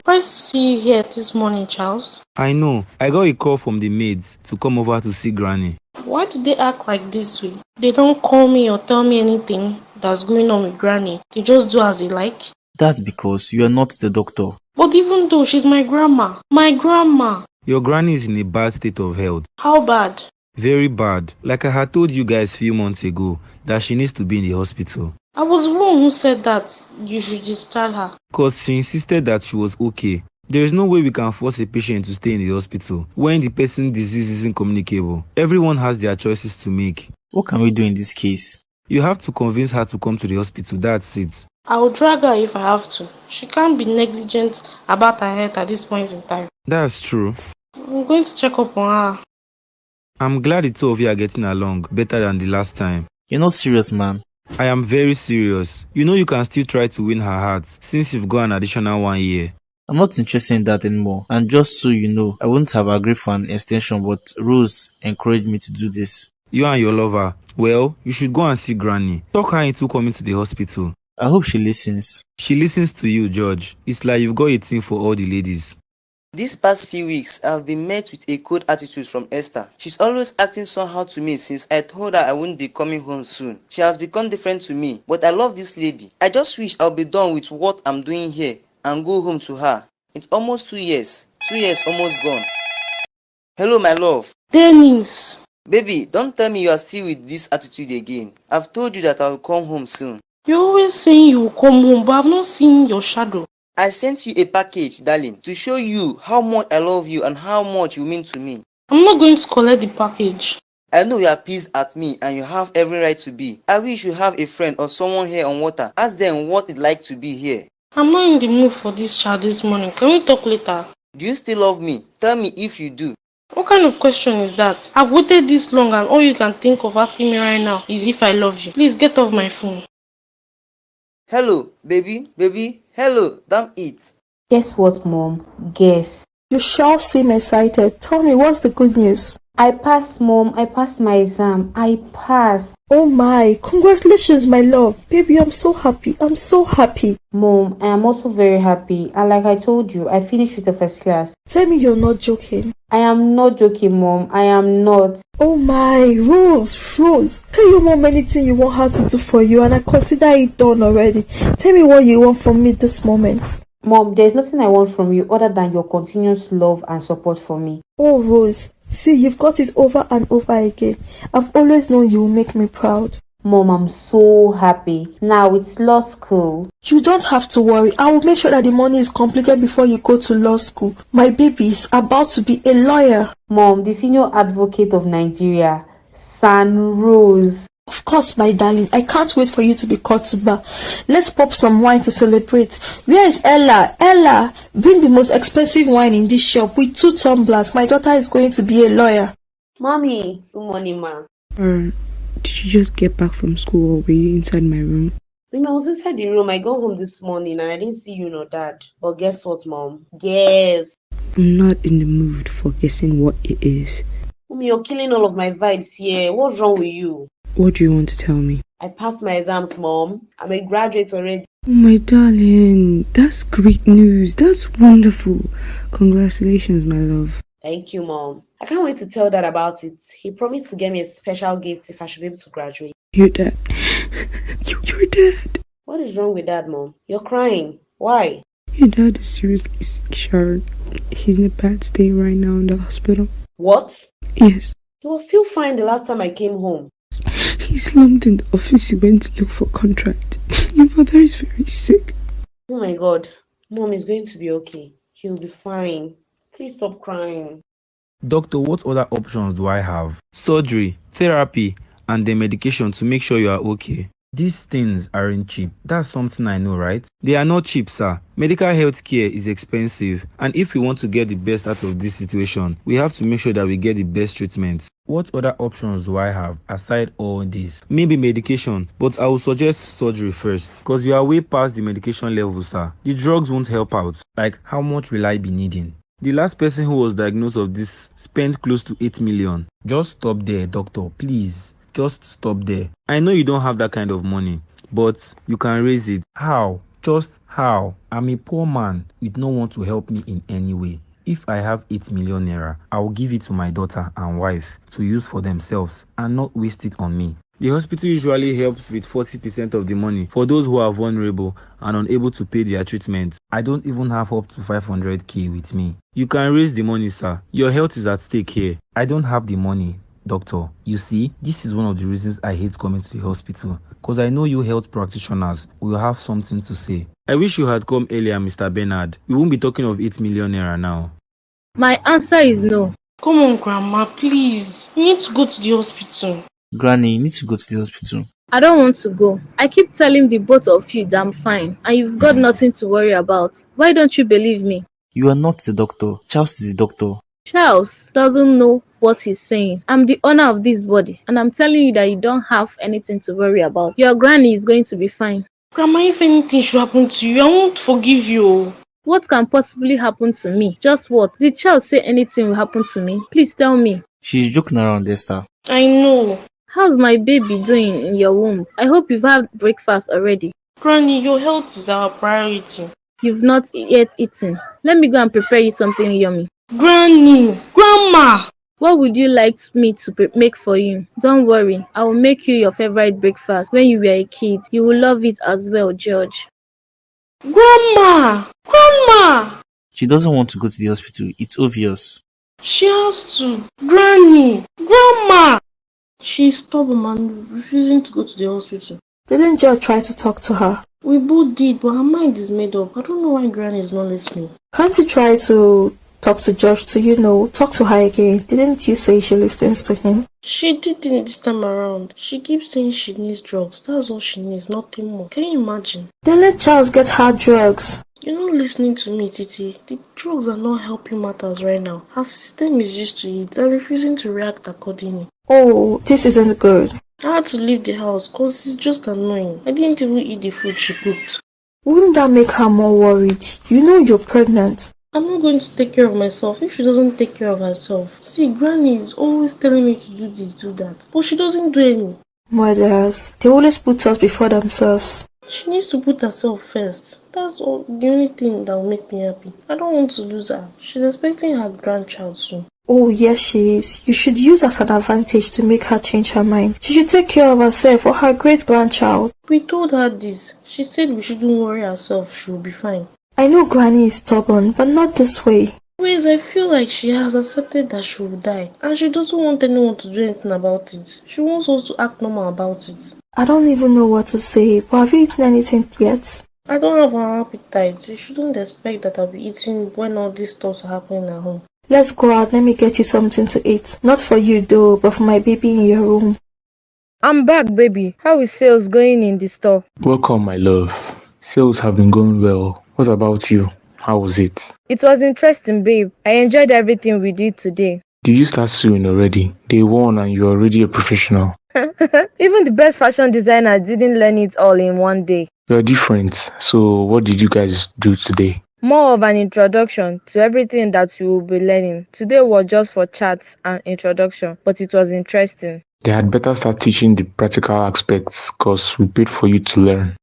Surprised to see you here this morning, Charles. I know. I got a call from the maids to come over to see Granny. Why do they act like this way? They don't call me or tell me anything that's going on with Granny. They just do as they like. That's because you are not the doctor. But even though she's my grandma. Your Granny is in a bad state of health. How bad? Very bad. Like I had told you guys few months ago that she needs to be in the hospital. I was the one who said that you should discharge her. Because she insisted that she was okay. There is no way we can force a patient to stay in the hospital when the person's disease isn't communicable. Everyone has their choices to make. What can we do in this case? You have to convince her to come to the hospital, that's it. I will drag her if I have to. She can't be negligent about her health at this point in time. That's true. I'm going to check up on her. I'm glad the two of you are getting along better than the last time. You're not serious, man. I am very serious. You know you can still try to win her heart since you've got an additional 1 year. I'm not interested in that anymore. And just so you know, I wouldn't have agreed for an extension, but Rose encouraged me to do this. You and your lover, well, you should go and see Granny. Talk her into coming to the hospital. I hope she listens. She listens to you, George. It's like you've got a thing for all the ladies. These past few weeks, I've been met with a cold attitude from Esther. She's always acting somehow to me since I told her I wouldn't be coming home soon. She has become different to me, but I love this lady. I just wish I'll be done with what I'm doing here and go home to her. It's almost 2 years. 2 years almost gone. Hello, my love. Dennis. Baby, don't tell me you are still with this attitude again. I've told you that I will come home soon. You're always saying you will come home, but I've not seen your shadow. I sent you a package, darling, to show you how much I love you and how much you mean to me. I'm not going to collect the package. I know you are pissed at me and you have every right to be. I wish you have a friend or someone here on water. Ask them what it's like to be here. I'm not in the mood for this chat this morning. Can we talk later? Do you still love me? Tell me if you do. What kind of question is that? I've waited this long and all you can think of asking me right now is if I love you. Please get off my phone. Hello, baby, hello, damn it. Guess what, Mom? Guess. You sure seem excited. Tell me, what's the good news? I passed, Mom. I passed my exam. I passed. Oh my, congratulations, my love. Baby, I'm so happy. I'm so happy. Mom, I am also very happy. And like I told you, I finished with the first class. Tell me you're not joking. I am not joking, Mom. I am not. Oh my, Rose. Tell your mom anything you want her to do for you and I consider it done already. Tell me what you want from me this moment. Mom, there's nothing I want from you other than your continuous love and support for me. Oh, Rose. See, you've got it over and over again. I've always known you will make me proud. Mom, I'm so happy. Now it's law school. You don't have to worry. I will make sure that the money is completed before you go to law school. My baby is about to be a lawyer. Mom, the senior advocate of Nigeria, San Rose. Of course, my darling. I can't wait for you to be called to bar. Let's pop some wine to celebrate. Where is Ella? Ella, bring the most expensive wine in this shop with 2 tumblers. My daughter is going to be a lawyer. Mommy, good morning, ma. Did you just get back from school or were you inside my room? I was inside the room. I got home this morning and I didn't see you nor dad. But guess what, Mom? Guess. I'm not in the mood for guessing what it is. Mommy, you're killing all of my vibes here. What's wrong with you? What do you want to tell me? I passed my exams, Mom. I'm a graduate already. Oh my darling, that's great news. That's wonderful. Congratulations, my love. Thank you, Mom. I can't wait to tell Dad about it. He promised to get me a special gift if I should be able to graduate. Your dad. Your dad. What is wrong with Dad, Mom? You're crying. Why? Your dad is seriously sick, Sharon. He's in a bad state right now in the hospital. What? Yes. He was still fine the last time I came home. He slumped in the office. He went to look for a contract. Your father is very sick. Oh my God. Mom is going to be okay. He'll be fine. Please stop crying. Doctor, what other options do I have? Surgery, therapy, and the medication to make sure you are okay. These things aren't cheap. That's something I know, right? They are not cheap, sir. Medical health care is expensive. And if we want to get the best out of this situation, we have to make sure that we get the best treatment. What other options do I have aside all this? Maybe medication, but I will suggest surgery first. Because you are way past the medication level, sir. The drugs won't help out. Like, how much will I be needing? The last person who was diagnosed of this spent close to 8 million. Just stop there, doctor, please. Just stop there. I know you don't have that kind of money, but you can raise it. How? Just how? I'm a poor man with no one to help me in any way. If I have 8 million naira, I will give it to my daughter and wife to use for themselves and not waste it on me. The hospital usually helps with 40% of the money for those who are vulnerable and unable to pay their treatment. I don't even have up to 500k with me. You can raise the money, sir. Your health is at stake here. I don't have the money, doctor. You see, this is one of the reasons I hate coming to the hospital, because I know you health practitioners will have something to say. I wish you had come earlier, Mr. Bernard. We won't be talking of 8 million naira now. My answer is no. Come on, Grandma, please. You need to go to the hospital. Granny, you need to go to the hospital. I don't want to go. I keep telling the both of you that I'm fine and you've got nothing to worry about. Why don't you believe me? You are not the doctor. Charles is the doctor. Charles doesn't know what he's saying. I'm the owner of this body and I'm telling you that you don't have anything to worry about. Your granny is going to be fine. Grandma, if anything should happen to you, I won't forgive you. What can possibly happen to me? Just what? Did Charles say anything will happen to me? Please tell me. She's joking around, Esther. I know. How's my baby doing in your womb? I hope you've had breakfast already. Granny, your health is our priority. You've not yet eaten. Let me go and prepare you something yummy. Granny! Grandma! What would you like me to make for you? Don't worry, I will make you your favorite breakfast when you were a kid. You will love it as well, George. Grandma! Grandma! She doesn't want to go to the hospital. It's obvious. She has to. Granny! Grandma! She's stubborn and refusing to go to the hospital. Didn't George try to talk to her? We both did, but her mind is made up. I don't know why Granny is not listening. Can't you try to talk to George talk to her again? Didn't you say she listens to him? She didn't this time around. She keeps saying she needs drugs. That's all she needs, nothing more. Can you imagine? Then let Charles get her drugs. You're not listening to me, Titi. The drugs are not helping matters right now. Her system is used to it and refusing to react accordingly. Oh, this isn't good. I had to leave the house because it's just annoying. I didn't even eat the food she cooked. Wouldn't that make her more worried? You know you're pregnant. I'm not going to take care of myself if she doesn't take care of herself. See, Granny is always telling me to do this, do that, but she doesn't do any. Mothers, they always put us before themselves. She needs to put herself first. That's all, the only thing that will make me happy. I don't want to lose her. She's expecting her grandchild soon. Oh, yes, she is. You should use as an advantage to make her change her mind. She should take care of herself or her great-grandchild. We told her this. She said we shouldn't worry ourselves. She will be fine. I know Granny is stubborn, but not this way. Anyways, I feel like she has accepted that she will die. And she doesn't want anyone to do anything about it. She wants us to act normal about it. I don't even know what to say, but have you eaten anything yet? I don't have an appetite. You shouldn't expect that I'll be eating when all these stuff are happening at home. Let's go out, let me get you something to eat. Not for you though, but for my baby in your room. I'm back, baby. How is sales going in the store? Welcome, my love. Sales have been going well. What about you? How was it? It was interesting, babe. I enjoyed everything we did today. Did you start sewing already? Day one and you're already a professional. Even the best fashion designers didn't learn it all in one day. You're different. So what did you guys do today? More of an introduction to everything that you will be learning. Today was just for chats and introduction, but it was interesting. They had better start teaching the practical aspects because we paid for you to learn.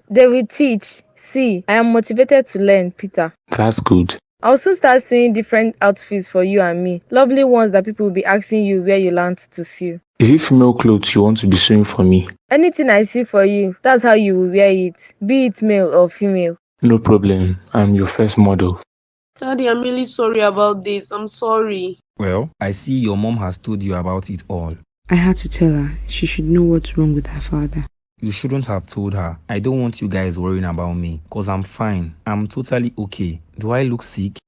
They will teach. See, I am motivated to learn, Peter. That's good. I'll also start sewing different outfits for you and me. Lovely ones that people will be asking you where you learned to sew. Is it female clothes you want to be sewing for me? Anything I sew for you, that's how you will wear it, be it male or female. No problem. I'm your first model. Daddy, I'm really sorry about this. I'm sorry. Well, I see your mom has told you about it all. I had to tell her. She should know what's wrong with her father. You shouldn't have told her. I don't want you guys worrying about me, because I'm fine. I'm totally okay. Do I look sick?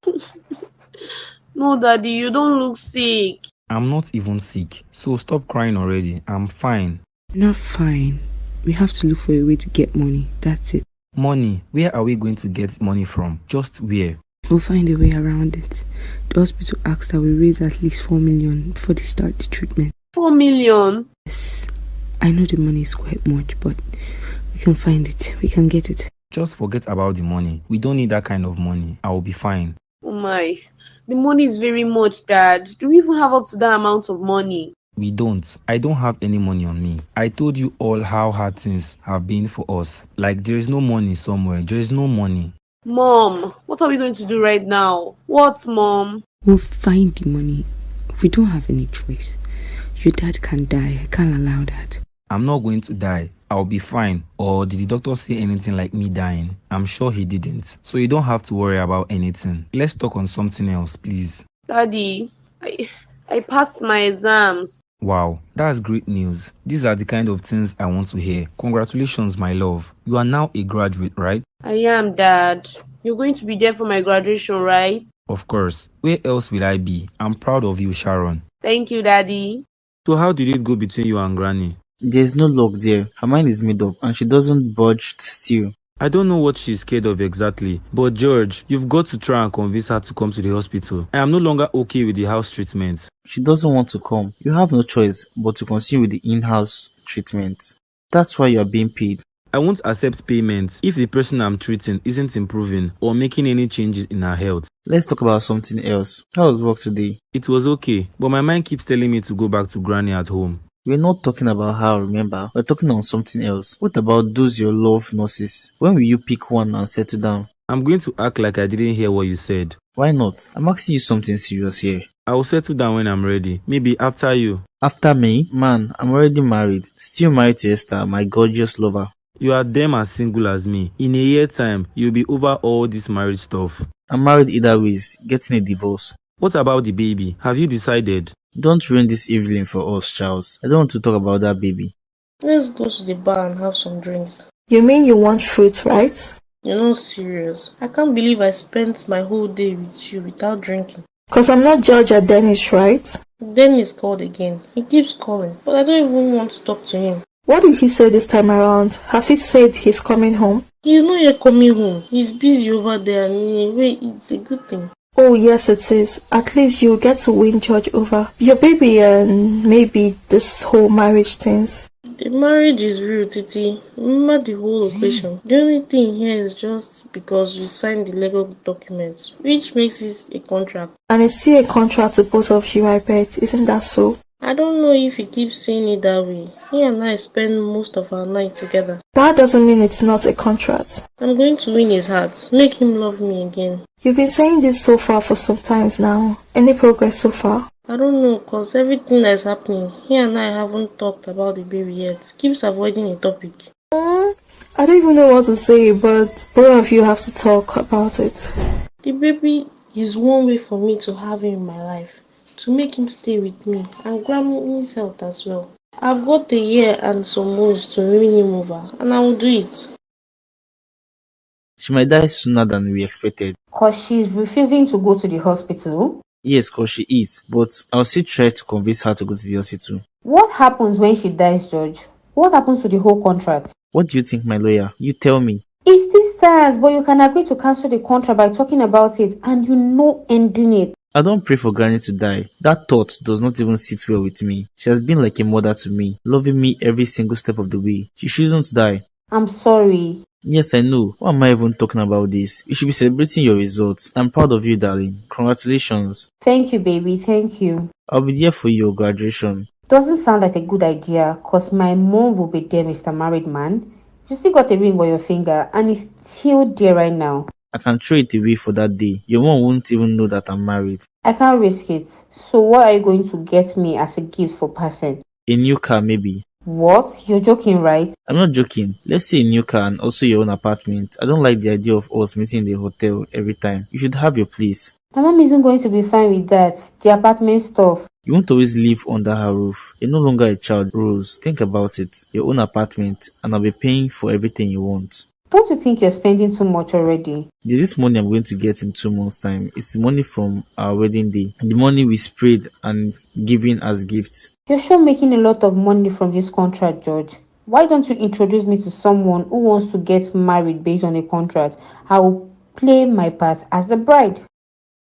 No, Daddy, you don't look sick. I'm not even sick. So stop crying already. I'm fine. Not fine. We have to look for a way to get money. That's it. Money? Where are we going to get money from? Just where? We'll find a way around it. The hospital asked that we raise at least 4 million before they start the treatment. 4 million? Yes. I know the money is quite much, but we can find it. We can get it. Just forget about the money. We don't need that kind of money. I will be fine. Oh my. The money is very much, Dad. Do we even have up to that amount of money? We don't. I don't have any money on me. I told you all how hard things have been for us. Like there is no money somewhere. There is no money. Mom, what are we going to do right now? What, Mom? We'll find the money. We don't have any choice. Your dad can die. I can't allow that. I'm not going to die. I'll be fine. Or did the doctor say anything like me dying? I'm sure he didn't. So you don't have to worry about anything. Let's talk on something else, please. Daddy, I passed my exams. Wow, that's great news. These are the kind of things I want to hear. Congratulations, my love. You are now a graduate, right? I am, Dad. You're going to be there for my graduation, right? Of course. Where else will I be? I'm proud of you, Sharon. Thank you, Daddy. So how did it go between you and Granny? There's no luck there. Her mind is made up and she doesn't budge still. I don't know what she's scared of exactly, but George, you've got to try and convince her to come to the hospital. I am no longer okay with the house treatment. She doesn't want to come. You have no choice but to continue with the in-house treatment. That's why you are being paid. I won't accept payment if the person I'm treating isn't improving or making any changes in her health. Let's talk about something else. How was work today? It was okay, but my mind keeps telling me to go back to Granny at home. We're not talking about how, remember? We're talking on something else. What about those your love nurses? When will you pick one and settle down? I'm going to act like I didn't hear what you said. Why not? I'm asking you something serious here. I will settle down when I'm ready. Maybe after you. After me? Man, I'm already married. Still married to Esther, my gorgeous lover. You are damn as single as me. In a year time, you'll be over all this marriage stuff. I'm married either ways, getting a divorce. What about the baby? Have you decided? Don't ruin this evening for us, Charles. I don't want to talk about that baby. Let's go to the bar and have some drinks. You mean you want fruit, right? You're not serious. I can't believe I spent my whole day with you without drinking. Cause I'm not George or Dennis, right? Dennis called again. He keeps calling, but I don't even want to talk to him. What did he say this time around? Has he said he's coming home? He's not yet coming home. He's busy over there, and in a way, it's a good thing. Oh yes, it is. At least you'll get to win George over your baby and maybe this whole marriage things. The marriage is real, Titi. Remember the whole occasion. The only thing here is just because we signed the legal documents, which makes it a contract. And it's still a contract to both of you, I bet. Isn't that so? I don't know if he keeps saying it that way. He and I spend most of our night together. That doesn't mean it's not a contract. I'm going to win his heart. Make him love me again. You've been saying this so far for some times now. Any progress so far? I don't know, cause everything that's happening, he and I haven't talked about the baby yet. Keeps avoiding a topic. I don't even know what to say, but both of you have to talk about it. The baby is one way for me to have him in my life, to make him stay with me and Grammy's health as well. I've got a year and some months to win him over, and I will do it. She might die sooner than we expected. Cause she's refusing to go to the hospital? Yes, cause she is, but I'll still try to convince her to go to the hospital. What happens when she dies, George? What happens to the whole contract? What do you think, my lawyer? You tell me. It's still sad, but you can agree to cancel the contract by talking about it and ending it. I don't pray for Granny to die. That thought does not even sit well with me. She has been like a mother to me, loving me every single step of the way. She shouldn't die. I'm sorry. Yes, I know. Why am I even talking about this? You should be celebrating your results. I'm proud of you, darling. Congratulations. Thank you, baby. Thank you. I'll be there for your graduation. Doesn't sound like a good idea, cause my mom will be there, Mr. Married Man. You still got a ring on your finger, and it's still there right now. I can throw it away for that day. Your mom won't even know that I'm married. I can't risk it. So what are you going to get me as a gift for passing? A new car, maybe. What? You're joking, right? I'm not joking. Let's say a new car and also your own apartment. I don't like the idea of us meeting in the hotel every time. You should have your place. My mom isn't going to be fine with that. The apartment stuff. You won't always live under her roof. You're no longer a child, Rose. Think about it. Your own apartment, and I'll be paying for everything you want. Don't you think you're spending too much already? This money I'm going to get in 2 months' time. It's the money from our wedding day. The money we sprayed and given as gifts. You're sure making a lot of money from this contract, George. Why don't you introduce me to someone who wants to get married based on a contract? I will play my part as the bride.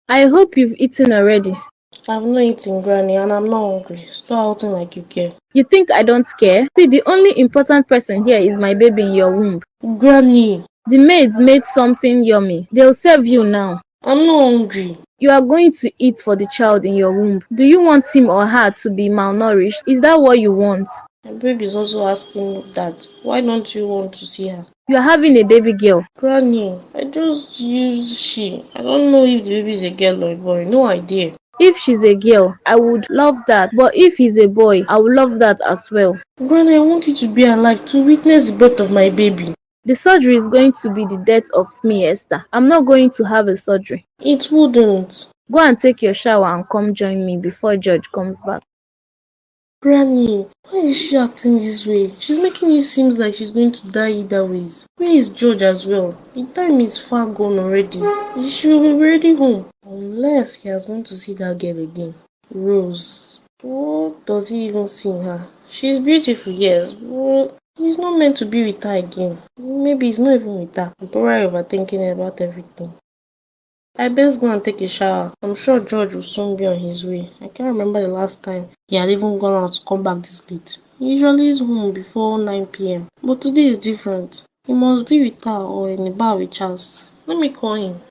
I hope you've eaten already. I've not eaten, Granny, and I'm not hungry. Stop acting like you care. You think I don't care? See, the only important person here is my baby in your womb. Granny! The maids made something yummy. They'll serve you now. I'm not hungry. You are going to eat for the child in your womb. Do you want him or her to be malnourished? Is that what you want? My baby is also asking that. Why don't you want to see her? You are having a baby girl. Granny, I just use she. I don't know if the baby is a girl or a boy. No idea. If she's a girl, I would love that. But if he's a boy, I would love that as well. Granny, I want you to be alive to witness the birth of my baby. The surgery is going to be the death of me, Esther. I'm not going to have a surgery. It wouldn't. Go and take your shower and come join me before George comes back. Granny, why is she acting this way? She's making it seem like she's going to die either ways. Where is George as well? The time is far gone already. She will be already home. Unless he has gone to see that girl again. Rose. What does he even see in her? She's beautiful, yes, but he's not meant to be with her again. Maybe he's not even with her. I'm probably overthinking about everything. I best go and take a shower. I'm sure George will soon be on his way. I can't remember the last time he had even gone out to come back this late. He usually is home before 9 p.m. But today is different. He must be with her or in the bar with Charles. Let me call him.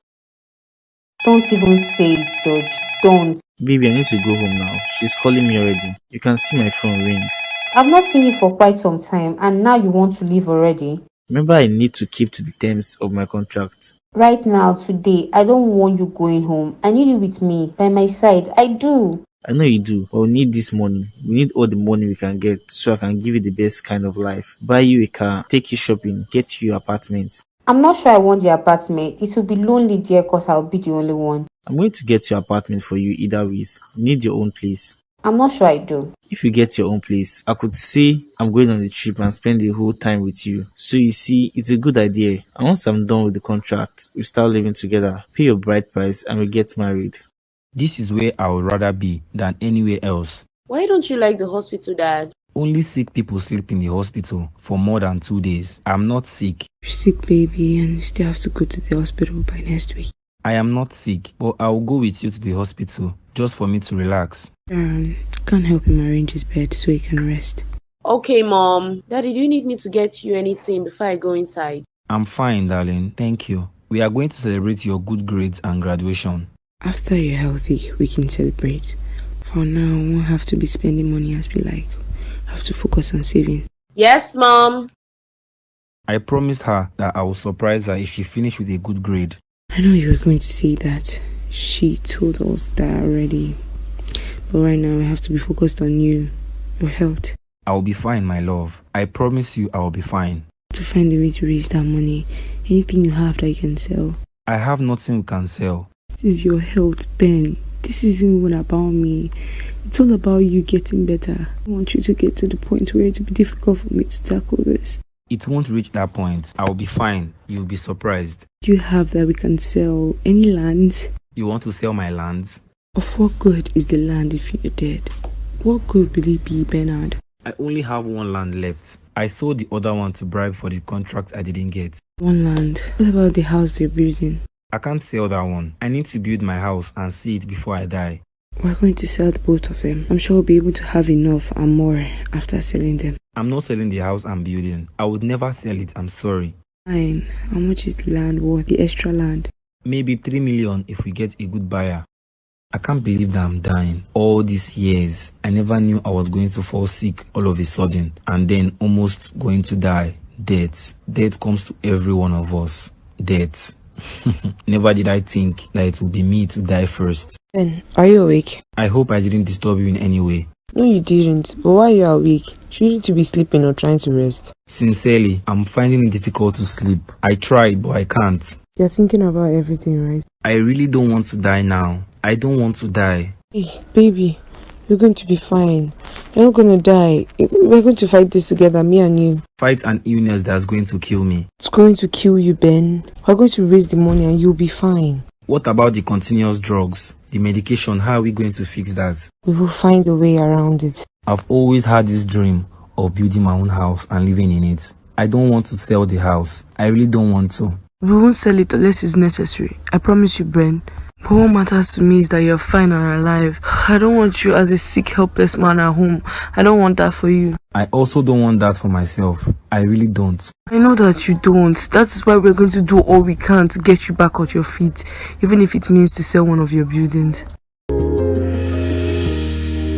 Don't even say it, George. Don't. Baby, I need to go home now. She's calling me already. You can see my phone rings. I've not seen you for quite some time, and now you want to leave already? Remember, I need to keep to the terms of my contract. Right now, today, I don't want you going home. I need you with me, by my side. I do. I know you do, but we need this money. We need all the money we can get so I can give you the best kind of life. Buy you a car, take you shopping, get you your apartment. I'm not sure I want the apartment. It will be lonely there because I'll be the only one. I'm going to get your apartment for you either ways. You need your own place. I'm not sure I do. If you get your own place, I could say I'm going on the trip and spend the whole time with you. So you see, it's a good idea. And once I'm done with the contract, we start living together, pay your bride price, and we get married. This is where I would rather be than anywhere else. Why don't you like the hospital, Dad? Only sick people sleep in the hospital for more than 2 days. I'm not sick. You're sick, baby, and you still have to go to the hospital by next week. I am not sick, but I will go with you to the hospital just for me to relax. Can't help him arrange his bed so he can rest. Okay, Mom. Daddy, do you need me to get you anything before I go inside? I'm fine, darling. Thank you. We are going to celebrate your good grades and graduation. After you're healthy, we can celebrate. For now, we won't have to be spending money as we like. Have to focus on saving. Yes, Mom. I promised her that I will surprise her if she finished with a good grade. I know you were going to say that. She told us that already. But right now, we have to be focused on you, your health. I will be fine, my love. I promise you I will be fine. To find a way to raise that money. Anything you have that you can sell. I have nothing we can sell. This is your health, Ben. This isn't even about me. It's all about you getting better. I want you to get to the point where it will be difficult for me to tackle this. It won't reach that point. I will be fine. You'll be surprised. Do you have that we can sell? Any lands? You want to sell my lands? Of what good is the land if you're dead? What good will it be, Bernard? I only have one land left. I sold the other one to bribe for the contract I didn't get. One land. What about the house you're building? I can't sell that one. I need to build my house and see it before I die. We're going to sell the both of them. I'm sure we'll be able to have enough and more after selling them. I'm not selling the house I'm building. I would never sell it. I'm sorry. Fine. How much is the land worth? The extra land? Maybe 3 million if we get a good buyer. I can't believe that I'm dying. All these years, I never knew I was going to fall sick all of a sudden and then almost going to die. Death. Death comes to every one of us. Death. Never did I think that it would be me to die first. Ben, are you awake? I hope I didn't disturb you in any way. No, you didn't. But why are you awake? Shouldn't you be sleeping or trying to rest? Sincerely, I'm finding it difficult to sleep. I tried, but I can't. You're thinking about everything, right? I really don't want to die now. I don't want to die. Hey, baby, you're going to be fine. You're not going to die. We're going to fight this together, me and you. Fight an illness that's going to kill me. It's going to kill you, Ben. We're going to raise the money and you'll be fine. What about the continuous drugs? The medication, how are we going to fix that? We will find a way around it. I've always had this dream of building my own house and living in it. I don't want to sell the house. I really don't want to. We won't sell it unless it's necessary. I promise you, Ben. But what matters to me is that you're fine and alive. I don't want you as a sick, helpless man at home. I don't want that for you. I also don't want that for myself. I really don't. I know that you don't. That is why we're going to do all we can to get you back on your feet, even if it means to sell one of your buildings.